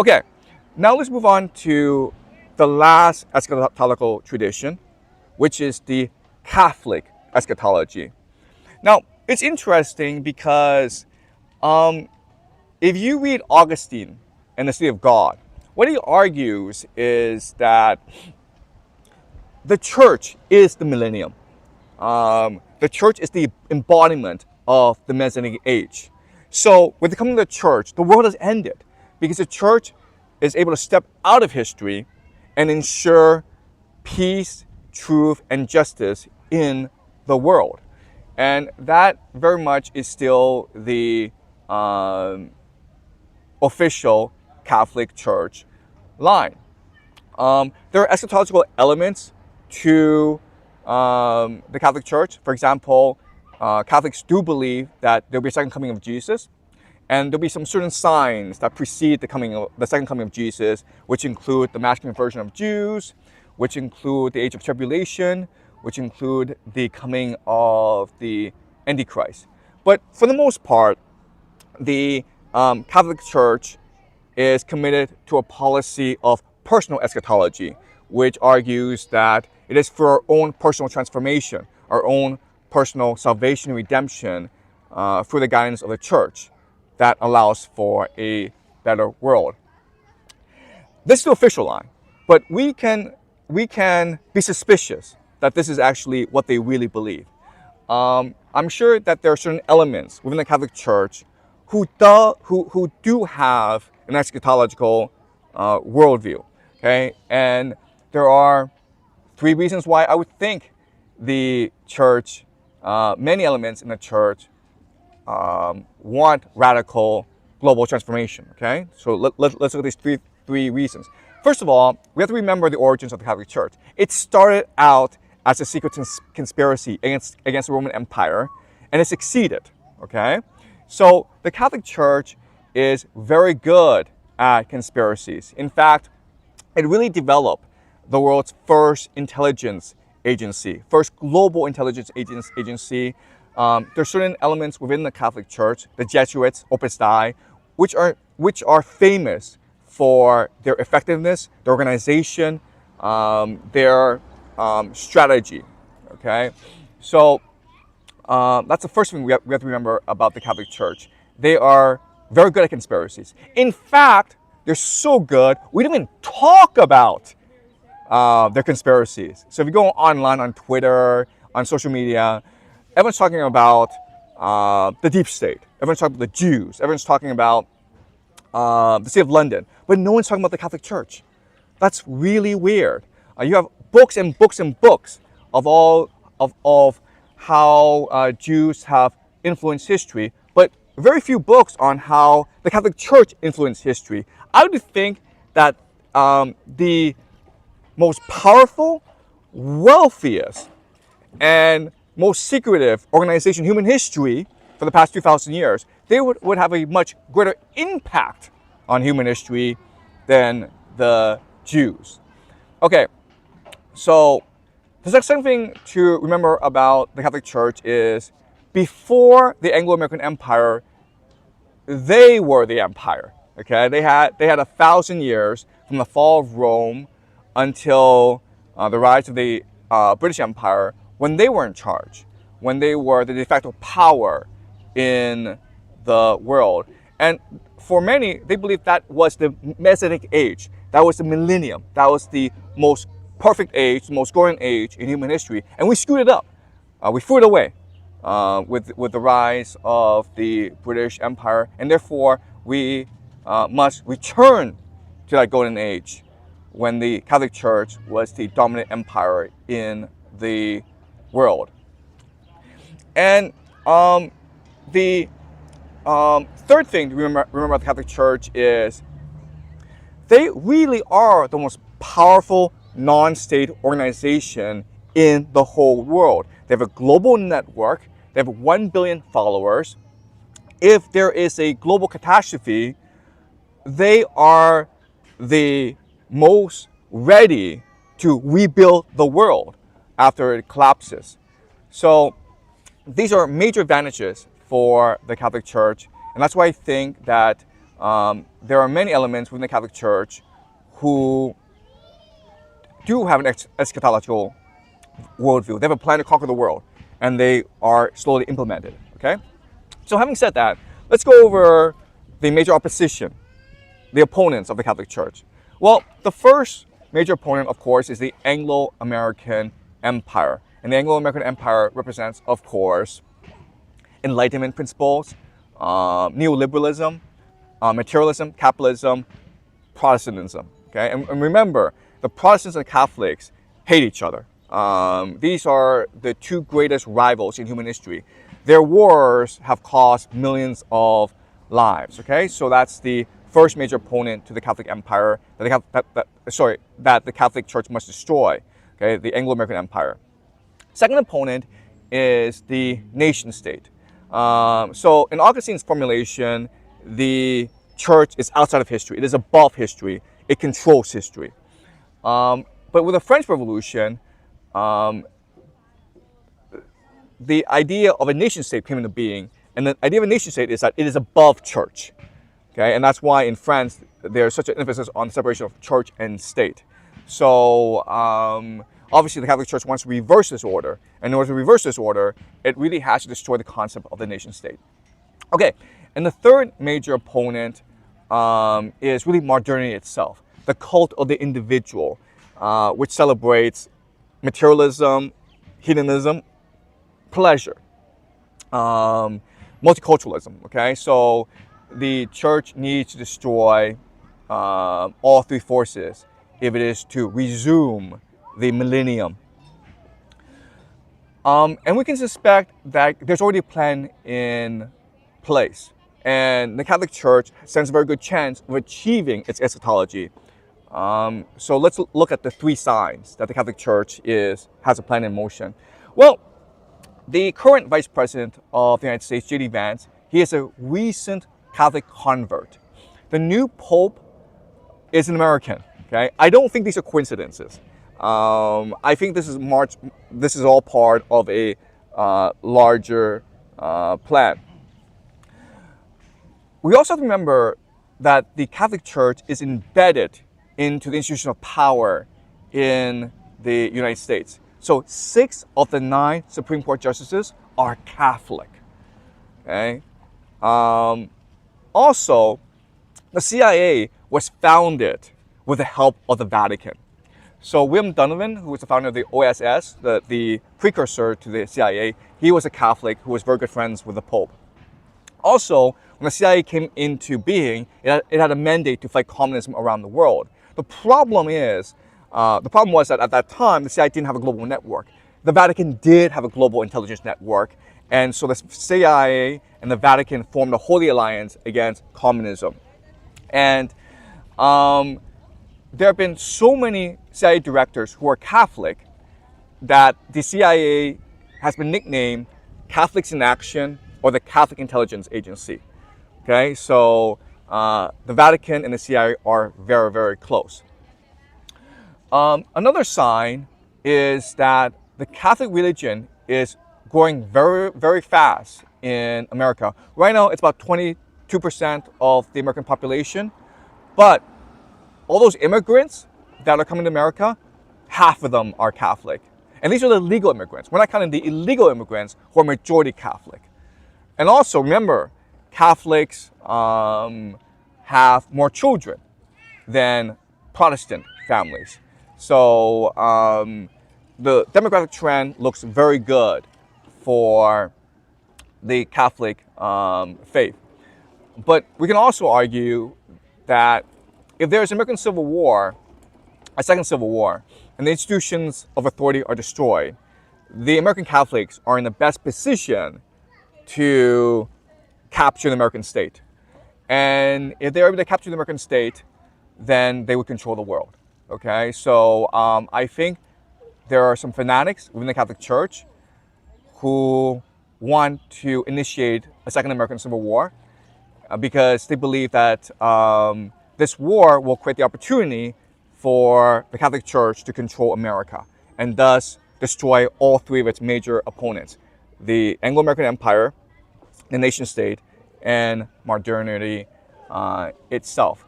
Okay, now let's move on to the last eschatological tradition, which is the Catholic eschatology. Now, it's interesting because if you read Augustine and the City of God, what he argues is that the church is the millennium. The church is the embodiment of the Messianic age. So with the coming of the church, the world has ended because the church is able to step out of history and ensure peace, truth, and justice in the world. And that very much is still the official Catholic Church line. There are eschatological elements to the Catholic Church. For example, Catholics do believe that there'll be a second coming of Jesus, and there'll be some certain signs that precede the second coming of Jesus, which include the mass conversion of Jews, which include the age of tribulation, which include the coming of the Antichrist. But for the most part, the Catholic Church is committed to a policy of personal eschatology, which argues that it is for our own personal transformation, our own personal salvation and redemption through the guidance of the church that allows for a better world. This is the official line, but we can be suspicious that this is actually what they really believe. I'm sure that there are certain elements within the Catholic Church who do have an eschatological worldview. Okay, and there are three reasons why I would think the church, many elements in the church, want radical global transformation. Okay, so let's look at these three reasons. First of all, we have to remember the origins of the Catholic Church. It started out as a secret conspiracy against the Roman Empire, and it succeeded. Okay, so the Catholic Church is very good at conspiracies. In fact, it really developed the world's first intelligence agency, first global intelligence agency. There are certain elements within the Catholic Church, the Jesuits, Opus Dei, which are famous for their effectiveness, their organization, their strategy. Okay, so that's the first thing we have to remember about the Catholic Church. They are very good at conspiracies. In fact, they're so good, we don't even talk about their conspiracies. So if you go online on Twitter, on social media, everyone's talking about the deep state. Everyone's talking about the Jews. Everyone's talking about the City of London. But no one's talking about the Catholic Church. That's really weird. You have books and books and books of how Jews have influenced history, but very few books on how the Catholic Church influenced history. I would think that the most powerful, wealthiest, and most secretive organization in human history for the past 2,000 years, they would have a much greater impact on human history than the Jews. Okay, so the second thing to remember about the Catholic Church is before the Anglo-American Empire, they were the empire. Okay, they had 1,000 years from the fall of Rome until the rise of the British Empire, when they were in charge, when they were the de facto power in the world. And for many, they believed that was the Messianic age. That was the millennium. That was the most perfect age, the most glorious age in human history. And we screwed it up. We threw it away with the rise of the British Empire. And therefore, we must return to that golden age when the Catholic Church was the dominant empire in the world. And the third thing to remember about the Catholic Church is they really are the most powerful non-state organization in the whole world. They have a global network. They have 1 billion followers. If there is a global catastrophe, they are the most ready to rebuild the world after it collapses. So these are major advantages for the Catholic Church, and that's why I think that there are many elements within the Catholic Church who do have an eschatological worldview. They have a plan to conquer the world, and they are slowly implemented. Okay? So having said that, let's go over the major opposition, the opponents of the Catholic Church. Well, the first major opponent, of course, is the Anglo-American Empire. And the Anglo-American Empire represents, of course, Enlightenment principles, neoliberalism, materialism, capitalism, Protestantism. Okay, and remember, the Protestants and Catholics hate each other. These are the two greatest rivals in human history. Their wars have cost millions of lives. Okay, so that's the first major opponent to the Catholic Empire that the Catholic Church must destroy. Okay, the Anglo-American Empire. Second opponent is the nation state. So in Augustine's formulation, the church is outside of history. It is above history. It controls history. But with the French Revolution, the idea of a nation state came into being. And the idea of a nation state is that it is above church. Okay? And that's why in France, there's such an emphasis on the separation of church and state. So obviously the Catholic Church wants to reverse this order. And in order to reverse this order, it really has to destroy the concept of the nation state. Okay, and the third major opponent is really modernity itself, the cult of the individual, which celebrates materialism, hedonism, pleasure, multiculturalism. Okay, so the church needs to destroy all three forces if it is to resume the millennium. And we can suspect that there's already a plan in place. And the Catholic Church stands a very good chance of achieving its eschatology. So let's look at the three signs that the Catholic Church has a plan in motion. Well, the current Vice President of the United States, J.D. Vance, he is a recent Catholic convert. The new Pope is an American. Okay, I don't think these are coincidences. I think this is all part of a larger plan. We also have to remember that the Catholic Church is embedded into the institution of power in the United States. So 6 of the 9 Supreme Court justices are Catholic. Okay. Also, the CIA was founded with the help of the Vatican. So William Donovan, who was the founder of the OSS, the precursor to the CIA, he was a Catholic who was very good friends with the Pope. Also, when the CIA came into being, it had a mandate to fight communism around the world. The problem was that at that time, the CIA didn't have a global network. The Vatican did have a global intelligence network, and so the CIA and the Vatican formed a holy alliance against communism. And there have been so many CIA directors who are Catholic that the CIA has been nicknamed Catholics in Action or the Catholic Intelligence Agency. Okay, so the Vatican and the CIA are very, very close. Another sign is that the Catholic religion is growing very, very fast in America. Right now, it's about 22% of the American population, but all those immigrants that are coming to America, half of them are Catholic. And these are the legal immigrants. We're not counting the illegal immigrants who are majority Catholic. And also, remember, Catholics have more children than Protestant families. So the demographic trend looks very good for the Catholic faith. But we can also argue that if there's an American Civil War, a second Civil War, and the institutions of authority are destroyed, the American Catholics are in the best position to capture the American state. And if they're able to capture the American state, then they would control the world. Okay, so I think there are some fanatics within the Catholic Church who want to initiate a second American Civil War because they believe that this war will create the opportunity for the Catholic Church to control America and thus destroy all three of its major opponents: the Anglo-American Empire, the nation state, and modernity itself.